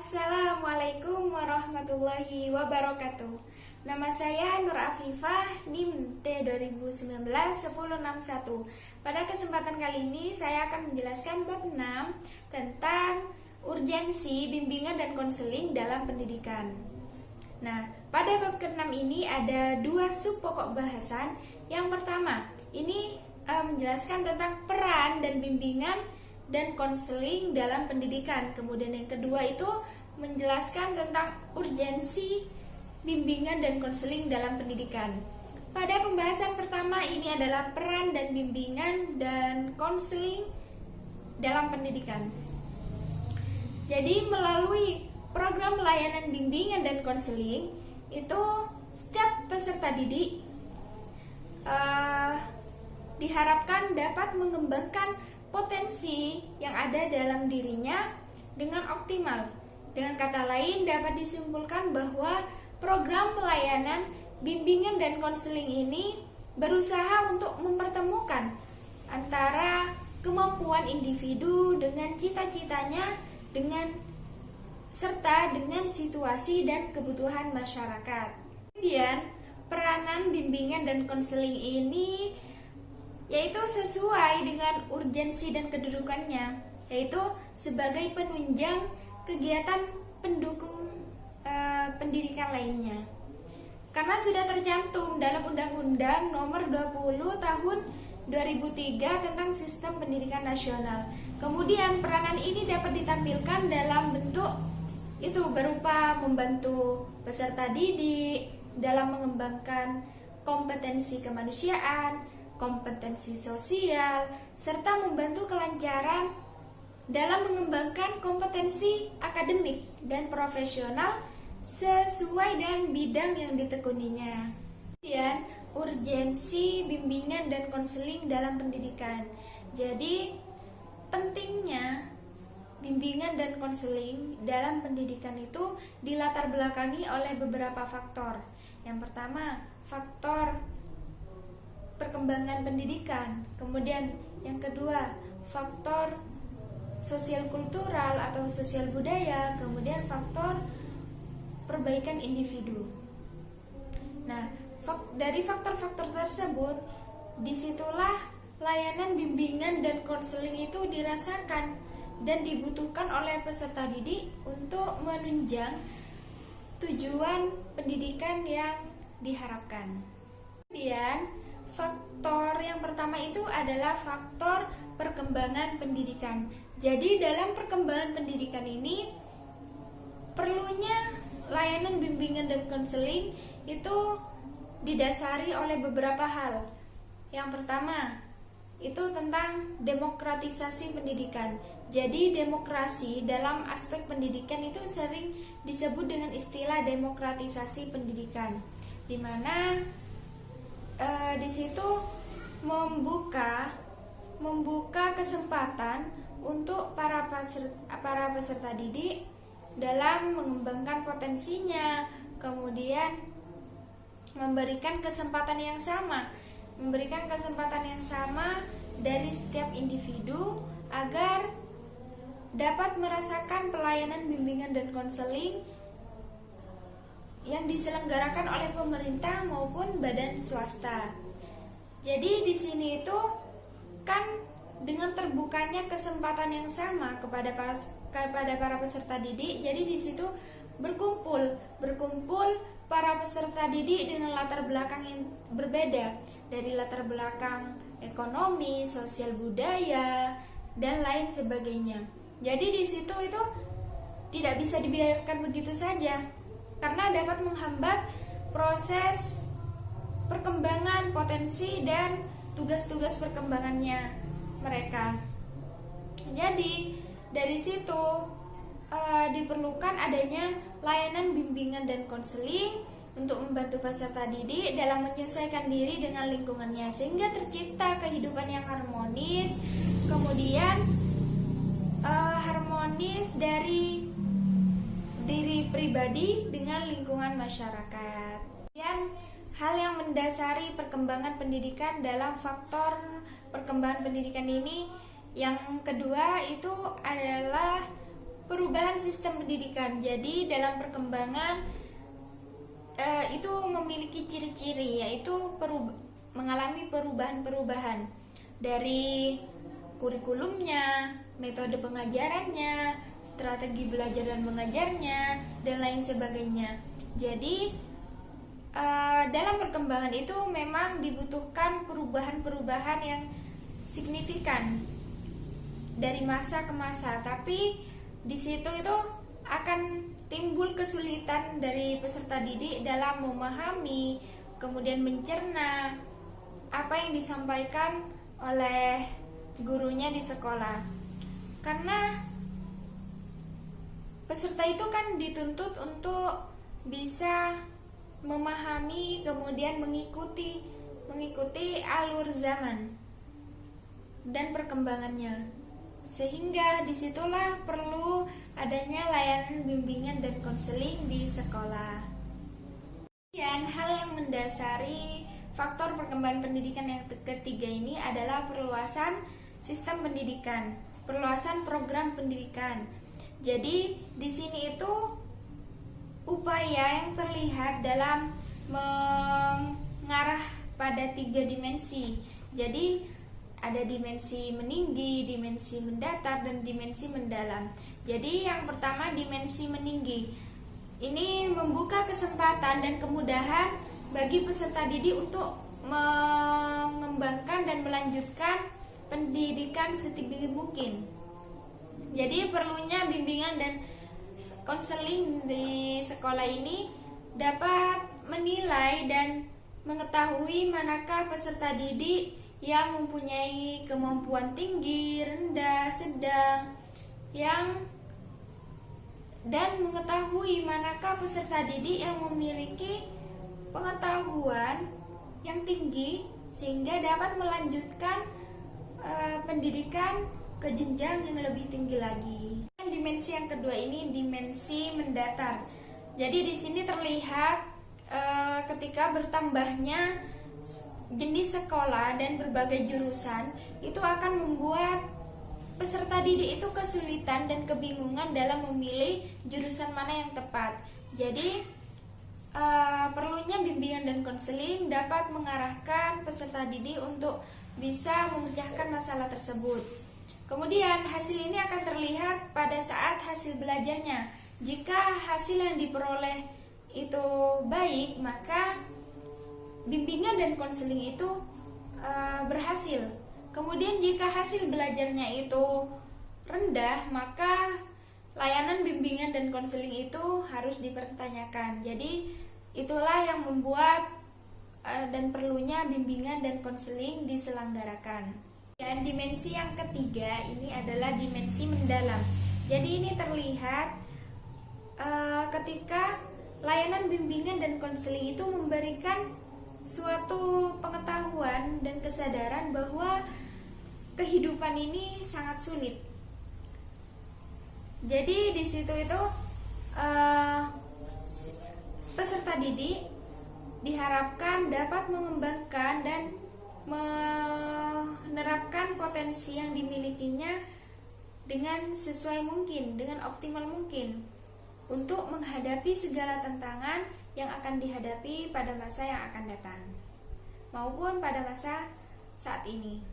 Assalamualaikum warahmatullahi wabarakatuh. Nama saya Nur Afifah, NIM T2019-1061. Pada kesempatan kali ini saya akan menjelaskan bab 6 tentang urgensi bimbingan dan konseling dalam pendidikan. Nah, pada bab ke-6 ini ada dua sub pokok bahasan. Yang pertama, ini menjelaskan tentang peran dan bimbingan dan konseling dalam pendidikan. Kemudian yang kedua itu menjelaskan tentang urgensi bimbingan dan konseling dalam pendidikan. Pada pembahasan pertama ini adalah peran dan bimbingan dan konseling dalam pendidikan. Jadi melalui program layanan bimbingan dan konseling itu setiap peserta didik diharapkan dapat mengembangkan potensi yang ada dalam dirinya dengan optimal. Dengan kata lain dapat disimpulkan bahwa program pelayanan bimbingan dan konseling ini berusaha untuk mempertemukan antara kemampuan individu dengan cita-citanya serta dengan situasi dan kebutuhan masyarakat. Kemudian peranan bimbingan dan konseling ini yaitu sesuai dengan urgensi dan kedudukannya, yaitu sebagai penunjang kegiatan pendukung pendidikan lainnya. Karena sudah tercantum dalam Undang-Undang Nomor 20 Tahun 2003 tentang Sistem Pendidikan Nasional. Kemudian peranan ini dapat ditampilkan dalam bentuk itu berupa membantu peserta didik dalam mengembangkan kompetensi kemanusiaan, kompetensi sosial, serta membantu kelancaran dalam mengembangkan kompetensi akademik dan profesional sesuai dengan bidang yang ditekuninya. Kemudian, urgensi bimbingan dan konseling dalam pendidikan. Jadi, pentingnya bimbingan dan konseling dalam pendidikan itu dilatar belakangi oleh beberapa faktor. Yang pertama, faktor perkembangan pendidikan. Kemudian yang kedua, faktor sosial kultural atau sosial budaya. Kemudian faktor perbaikan individu. Nah, dari faktor-faktor tersebut, disitulah layanan bimbingan dan konseling itu dirasakan dan dibutuhkan oleh peserta didik untuk menunjang tujuan pendidikan yang diharapkan. Kemudian faktor yang pertama itu adalah faktor perkembangan pendidikan. Jadi dalam perkembangan pendidikan ini perlunya layanan bimbingan dan konseling itu didasari oleh beberapa hal. Yang pertama itu tentang demokratisasi pendidikan. Jadi demokrasi dalam aspek pendidikan itu sering disebut dengan istilah demokratisasi pendidikan, di mana di situ membuka kesempatan untuk para peserta didik dalam mengembangkan potensinya, kemudian memberikan kesempatan yang sama dari setiap individu agar dapat merasakan pelayanan bimbingan dan konseling yang diselenggarakan oleh pemerintah maupun badan swasta. Jadi di sini itu kan dengan terbukanya kesempatan yang sama kepada para peserta didik, jadi di situ berkumpul para peserta didik dengan latar belakang yang berbeda, dari latar belakang ekonomi, sosial budaya, dan lain sebagainya. Jadi di situ itu tidak bisa dibiarkan begitu saja, karena dapat menghambat proses perkembangan potensi dan tugas-tugas perkembangannya mereka. Jadi dari situ diperlukan adanya layanan bimbingan dan konseling untuk membantu peserta didik dalam menyesuaikan diri dengan lingkungannya sehingga tercipta kehidupan yang harmonis, kemudian harmonis dari diri pribadi dengan lingkungan masyarakat. Dan hal yang mendasari perkembangan pendidikan dalam faktor perkembangan pendidikan ini yang kedua itu adalah perubahan sistem pendidikan. Jadi dalam perkembangan itu memiliki ciri-ciri, yaitu mengalami perubahan-perubahan dari kurikulumnya, metode pengajarannya, strategi belajar dan mengajarnya, dan lain sebagainya. Jadi dalam perkembangan itu memang dibutuhkan perubahan-perubahan yang signifikan dari masa ke masa, tapi di situ itu akan timbul kesulitan dari peserta didik dalam memahami, kemudian mencerna apa yang disampaikan oleh gurunya di sekolah. Karena peserta itu kan dituntut untuk bisa memahami, kemudian mengikuti alur zaman dan perkembangannya. Sehingga disitulah perlu adanya layanan bimbingan dan konseling di sekolah. Dan hal yang mendasari faktor perkembangan pendidikan yang ketiga ini adalah perluasan sistem pendidikan, perluasan program pendidikan. Jadi di sini itu upaya yang terlihat dalam mengarah pada 3 dimensi. Jadi ada dimensi meninggi, dimensi mendatar, dan dimensi mendalam. Jadi yang pertama dimensi meninggi. Ini membuka kesempatan dan kemudahan bagi peserta didik untuk mengembangkan dan melanjutkan pendidikan setinggi mungkin. Jadi perlunya bimbingan dan konseling di sekolah ini dapat menilai dan mengetahui manakah peserta didik yang mempunyai kemampuan tinggi, rendah, sedang, dan mengetahui manakah peserta didik yang memiliki pengetahuan yang tinggi sehingga dapat melanjutkan pendidikan ke jenjang yang lebih tinggi lagi. Dan dimensi yang kedua ini dimensi mendatar. Jadi di sini terlihat ketika bertambahnya jenis sekolah dan berbagai jurusan itu akan membuat peserta didik itu kesulitan dan kebingungan dalam memilih jurusan mana yang tepat. Jadi perlunya bimbingan dan konseling dapat mengarahkan peserta didik untuk bisa memecahkan masalah tersebut. Kemudian hasil ini akan terlihat pada saat hasil belajarnya. Jika hasil yang diperoleh itu baik, maka bimbingan dan konseling itu berhasil. Kemudian jika hasil belajarnya itu rendah, maka layanan bimbingan dan konseling itu harus dipertanyakan. Jadi itulah yang membuat dan perlunya bimbingan dan konseling diselenggarakan. Dan dimensi yang ketiga ini adalah dimensi mendalam. Jadi ini terlihat ketika layanan bimbingan dan konseling itu memberikan suatu pengetahuan dan kesadaran bahwa kehidupan ini sangat sulit. Jadi di situ itu peserta didik diharapkan dapat mengembangkan dan menerapkan potensi yang dimilikinya dengan sesuai mungkin, dengan optimal mungkin untuk menghadapi segala tantangan yang akan dihadapi pada masa yang akan datang maupun pada masa saat ini.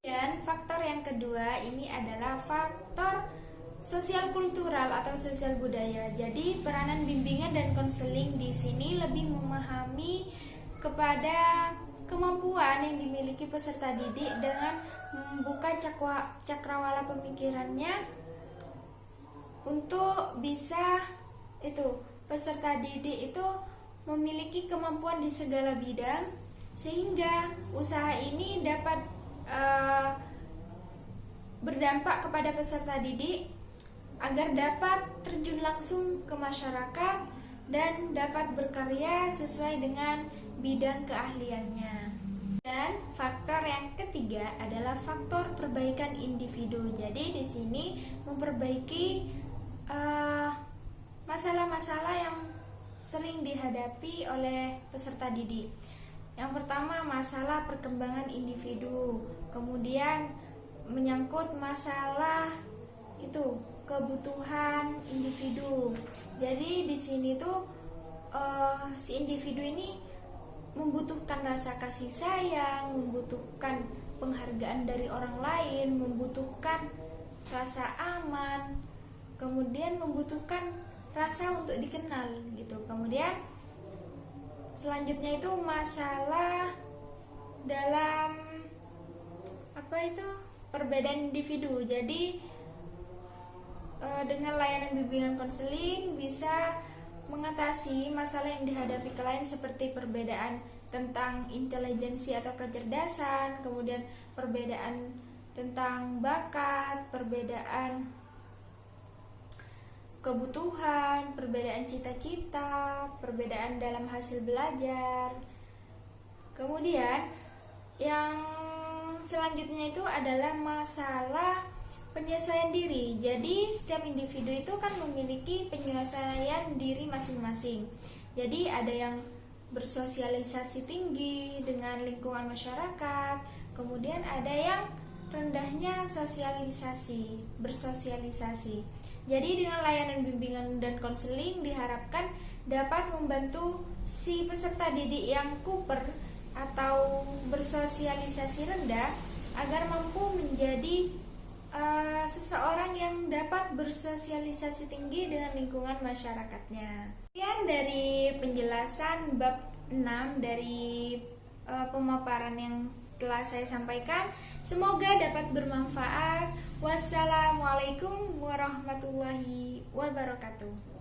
Dan faktor yang kedua ini adalah faktor sosial kultural atau sosial budaya. Jadi peranan bimbingan dan konseling di sini lebih memahami kepada kemampuan yang dimiliki peserta didik dengan membuka cakrawala pemikirannya untuk bisa peserta didik itu memiliki kemampuan di segala bidang sehingga usaha ini dapat berdampak kepada peserta didik agar dapat terjun langsung ke masyarakat dan dapat berkarya sesuai dengan bidang keahliannya. Dan faktor yang ketiga adalah faktor perbaikan individu. Jadi di sini memperbaiki masalah-masalah yang sering dihadapi oleh peserta didik. Yang pertama masalah perkembangan individu, kemudian menyangkut masalah kebutuhan individu. Jadi di sini tuh si individu ini membutuhkan rasa kasih sayang, membutuhkan penghargaan dari orang lain, membutuhkan rasa aman, kemudian membutuhkan rasa untuk dikenal gitu. Kemudian selanjutnya itu masalah dalam perbedaan individu. Jadi dengan layanan bimbingan konseling bisa mengatasi masalah yang dihadapi klien seperti perbedaan tentang intelijensi atau kecerdasan, kemudian perbedaan tentang bakat, perbedaan kebutuhan, perbedaan cita-cita, perbedaan dalam hasil belajar. Kemudian yang selanjutnya itu adalah masalah penyesuaian diri. Jadi setiap individu itu kan memiliki penyesuaian diri masing-masing. Jadi ada yang bersosialisasi tinggi dengan lingkungan masyarakat, kemudian ada yang rendahnya bersosialisasi. Jadi dengan layanan bimbingan dan konseling diharapkan dapat membantu si peserta didik yang kuper atau bersosialisasi rendah agar mampu menjadi seseorang yang dapat bersosialisasi tinggi dengan lingkungan masyarakatnya. Sekian dari penjelasan bab 6 dari pemaparan yang telah saya sampaikan. Semoga dapat bermanfaat. Wassalamualaikum warahmatullahi wabarakatuh.